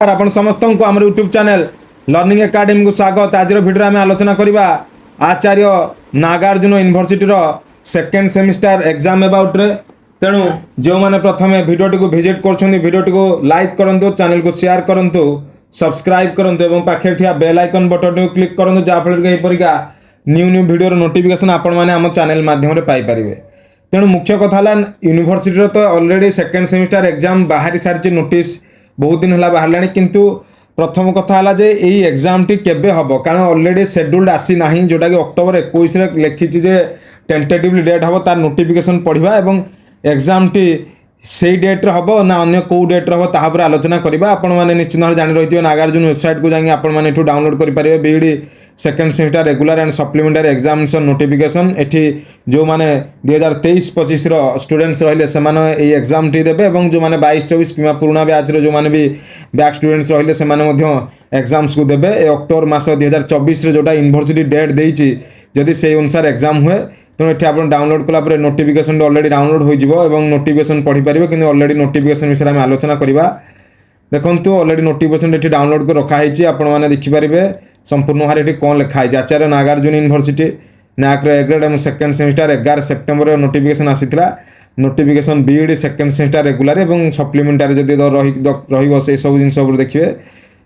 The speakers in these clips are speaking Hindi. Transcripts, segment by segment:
आपण समस्त को आम यूट्यूब चैनल लर्निंग एकेडमी को स्वागत। आज भिडियो आम आलोचना करवा Acharya Nagarjuna university second semester exam about रे। तेणु जो मैंने प्रथम भिडियोटी को विजिट कर को लाइक करूँ, चैनल को शेयर करूँ, सब्सक्राइब करूँ और पाखे थी बेल आइकन बटन को क्लिक करूँ, जहाँफल कि यहपरिका न्यू न्यू भिडियो नोटिफिकेशन आपण मैंने आम चैनल माध्यम पाइपर। तेणु मुख्य कथा यूनिवर्सिटी तो ऑलरेडी सेकेंड सेमिस्टर एग्जाम बाहरी सारी नोटिस बहुत दिन है बाहर, किंतु प्रथम कथा है जे यही एग्जाम टी केबे हम, कारण ऑलरेडी शेड्यूल्ड आसी ना, जोटा कि अक्टोबर 21 लिखी टेंटेटिवली डेट हम तार नोटिफिकेशन पढ़ा और एग्जाम टी से डेट्रे हम ना अन्य कौ डेट्रे हम तापर आलोचना करवा। आपण मैंने निश्चित भाव जानी रही नागार्जुन वेबसाइट को जाएंगे आपण मैंने डाउनलोड करेंगे B.Ed second semester regular and supplementary examination notification. एठी जो माने 2023-25 स्टूडेंट्स रहिले से माने ए एग्जाम टी देबे और जो माने 22-24 किमा पुराना बैच रो जो माने भी बैक स्टूडेंट्स रहिले से माने मध्य एग्जाम्स को देबे। अक्टोबर मास 2024 रे जोटा यूनिवर्सिटी डेट देइची जदि से अनुसार एग्जाम हुए तेणु ये आप डाउनलोड कला नोटिफिकेशन ऑलरेडी डाउनलोड हो नोटिफिकेशन पढ़ी पारे, कि ऑलरेडी नोटिफिकेशन विषय में आलोचना करवा। देखो ऑलरेडी नोटिफिकेशन ये डाउनलोड कर रखाई आपने देखिपारे संपूर्ण भाव ये कौन लिखाई। आचार्य नागार्जुन यूनिवर्सिटी नाक एग्रेड और सेकेंड सेमिस्टर 11 सेप्टेम्बर नोटिफिकेशन आसीला। Notification BEd second semester regular और सप्लीमेंटारी जब रही सब जिन देखिए,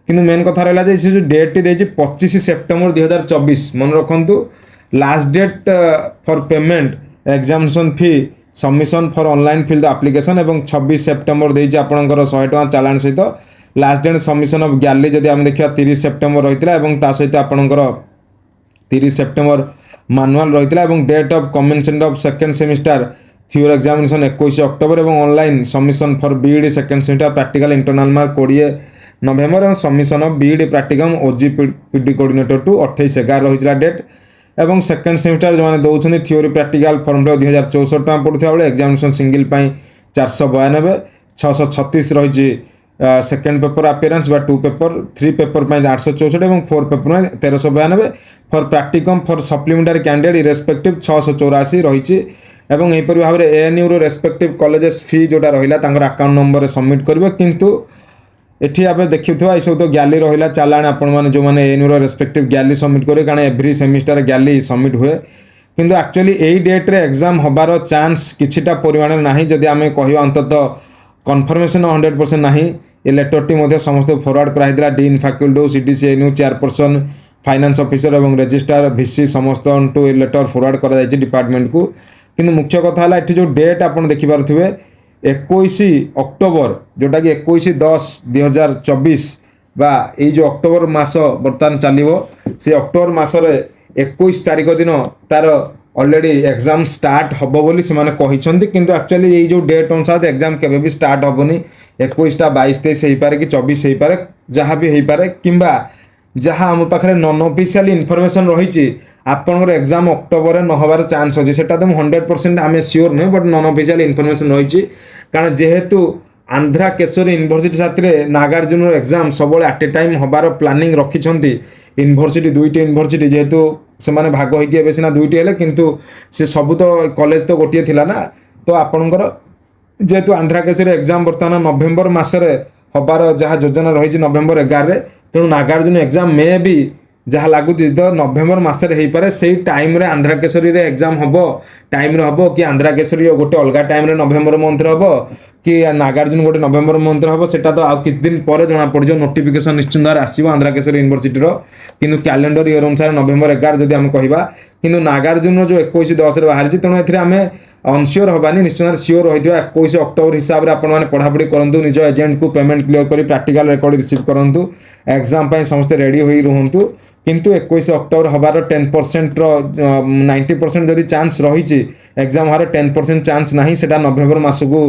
कि मेन कथा रहा से जो डेट टी 25 सेप्टेम्बर 2024 मन रखु last date for payment examination fee submission for online fill the application और 26 सेप्टेम्बर देती आपंकर 100 टଙ୍କା चालान सहित लास्ट डेट सबमिशन ऑफ गैली जब आम देखा 30 सेप्टेम्बर रही है सहित आपंकर 30 सेप्टेम्बर मानुआल रही है। Date of commencement of second semester theory examination 21 October और online submission for BEd second semester practical internal mark 20 November और submission of BEd practicum OGPD coordinator to 28/11 रही डेट। एवं सेकेंड सेमिस्टर जो मैंने दौरान थ्योरी प्रैक्टिकल फॉर्म 2064 टଙ୍କା पड़ुवा बेले एग्जामिनेशन सिंगल 492 636 रही सेकेंड पेपर अपीयरेंस बा 2 पेपर 3 पेपर 864 और 4 पेपर में 1392 for practicum for supplementary candidate irrespective 684 रही। यहपरि भाव में एएनयू रेस्पेक्टिव कॉलेजेस फी जोटा रहा अकाउंट नंबर सबमिट करेंगे, किंतु एठी आप देखुवा ये सब तो गैली रहा चालान आपण मैंने जो मैंने एएनयू रेस्पेक्टिव गैली सबमिट करेंगे, कारण एव्री सेमिस्टर गैली सबमिट हुए, किंतु एक्चुअली यही डेट रे एग्जाम हबार चांस किछिटा परिमाण ना। जदि आम कह अंतत कन्फर्मेशन 100% ना, ये लेटर टी समस्त फॉरवर्ड कराइला dean faculty CDC ANU chairperson finance officer और रजिस्ट्रार भिसी समस्त लेटर फॉरवर्ड कर डिपार्टमेंट को। किंतु मुख्य कथा है ये जो डेट आप देखिपे 21 अक्टोबर जोटा कि 21/10/2024 बा ये जो अक्टोबर मास बर्तमान चलो से अक्टोबर मसरे 21 तारिख दिन तार ऑलरेडी एग्जाम स्टार्ट हम बोली से कहते, किंतु एक्चुअली ये जो डेट अनुसार एग्जाम केबे भी स्टार्ट हेनी 21टा 22-23 हो पारे कि 24 हो पारे जहाँ भी हो पारे, किंबा जहाँ आम पाखे नॉन ऑफिशियल इनफॉरमेशन रही आपंकर एग्जाम अक्टोबर न हबार चांस अच्छे सेटा तो 100% आम सियोर नुहे, बट नॉन ऑफिशियल इनफॉरमेशन रही। कारण जेहेतु आंध्रा केशरी यूनिवर्सिटी साथी नागार्जुन एग्जाम सब एट ए टाइम हबार प्लानिंग रखिंट यूनिवर्सिटी 2टी यूनिवर्सिटी जेहेतु से भाग होगी सीना 2टी है, किंतु से सब तो कॉलेज तो गोटे थिला ना, तो आपणकर जेहेतु आंध्रा केशरी एग्जाम बर्तमान नवेम्बर मसरे हबार जहाँ योजना रही नवेम्बर 11 तेणु नागार्जुन एग्जाम मे भी जहाँ लगुच नवेम्बर मसरे हो पारे से टाइम रे आंध्रा केशरी रे एग्जाम हम टाइम रे हम कि आंध्रा केशरी गोटे अलग टाइम रे नवेम्बर मंथ हम कि नागार्जुन गोटे नवेम्बर मंथ हम सेटा तो आउ किछ दिन पर जना पड़ जाए। नोटिफिकेशन निश्चित भाव आसो आंध्रा केशरी यूनिवर्सिटी किंतु कैलेंडर ईयर अनुसार नवेम्बर 11 जब आम कहवा, किंतु नागार्जुन जो 21/10 बाहरी तेणु ए आम अनसियोर हबानी निश्चित भाव सियोर रही 21 अक्टोबर हिसाब से आपने पढ़ापढ़ी करूँ, निज एजेंट को पेमेंट क्लियर कर प्रैक्टिकल रिकॉर्ड रिसीव करूँ, एग्जाम समस्त रेडी हो रुहतु। किंतु 21 अक्टोबर हबार 10% 90% जदि चांस रही एग्जाम हबार 10% चांस ना, सेटा नवेम्बर मास को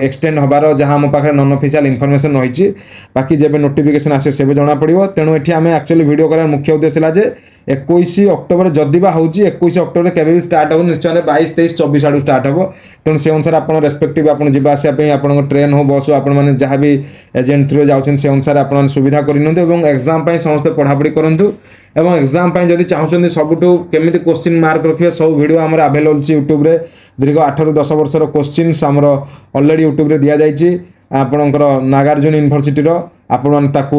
एक्सटेंड हबार जहाँ आम पाखे नॉन ऑफिशियल इनफॉरमेशन रही। बाकी जब नोटिफिकेशन आसे से जना पड़ो, तेणु ये आम एक्चुअली वीडियो करार मुख्य उद्देश्य है जे 21 अक्टोबर जदि बा हो 21 अक्टोबर केवे भी स्टार्ट हो निश्चय 22-23-24 आड़ स्टार्ट हो, तेणु से अनुसार आप रेस्पेक्टिव आप जावासवाई आप ट्रेन हो बस हो आप जहाँ भी एजेंट थ्रू जाऊँ से अनुसार आप सुविधा कर एग्जाम समस्त पढ़ापढ़ी करूँ। एवं एग्जाम जदि चाहते सबुठू केमी क्वेश्चन मार्क रखिए सब वीडियो आम आवेलेबल अच्छी यूट्यूब रे दीर्घ 8 ରୁ 10 वर्षर क्वेश्चन आमर ऑलरेडी यूट्यूब रे दिया जाइए आपणकर नागार्जुन यूनिवर्सिटी ଆପଣମାନେ ତାକୁ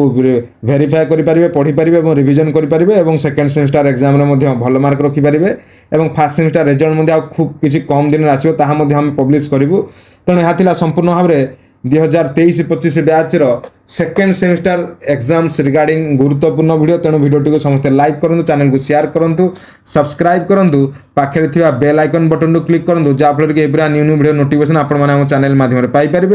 ଭେରିଫାଏ କରିପାରିବେ ପଢ଼ିପାରିବେ ଏବଂ ରିଭିଜନ କରିପାରିବେ ଏବଂ ସେକେଣ୍ଡ ସେମିଷ୍ଟାର ଏକ୍ଜାମରେ ମଧ୍ୟ ଭଲ ମାର୍କ ରଖିପାରିବେ ଏବଂ ଫାର୍ଷ୍ଟ ସେମିଷ୍ଟାର ରେଜଲ୍ଟ ମଧ୍ୟ ଆଉ ଖୁବ୍ କିଛି କମ୍ ଦିନରେ ଆସିବ ତାହା ମଧ୍ୟ ଆମେ ପବ୍ଲିଶ କରିବୁ। ତେଣୁ ଏହା ଥିଲା ସମ୍ପୂର୍ଣ୍ଣ ଭାବରେ 2023-25 ବ୍ୟାଚ୍ର ସେକେଣ୍ଡ ସେମିଷ୍ଟାର ଏକ୍ଜାମ୍ସ ରିଗାର୍ଡ଼ିଂ ଗୁରୁତ୍ୱପୂର୍ଣ୍ଣ ଭିଡ଼ିଓ। ତେଣୁ ଭିଡ଼ିଓଟିକୁ ସମସ୍ତେ ଲାଇକ୍ କରନ୍ତୁ, ଚ୍ୟାନେଲକୁ ସେୟାର କରନ୍ତୁ, ସବସ୍କ୍ରାଇବ୍ କରନ୍ତୁ, ପାଖରେ ଥିବା ବେଲ୍ ଆଇକନ୍ ବଟନକୁ କ୍ଲିକ୍ କରନ୍ତୁ, ଯାହାଫଳରେ କି ଏଭଳି ନ୍ୟୁ ଭିଡ଼ିଓ ନୋଟିଫିକେସନ୍ ଆପଣମାନେ ଆମ ଚ୍ୟାନେଲ ମାଧ୍ୟମରେ ପାଇପାରିବେ।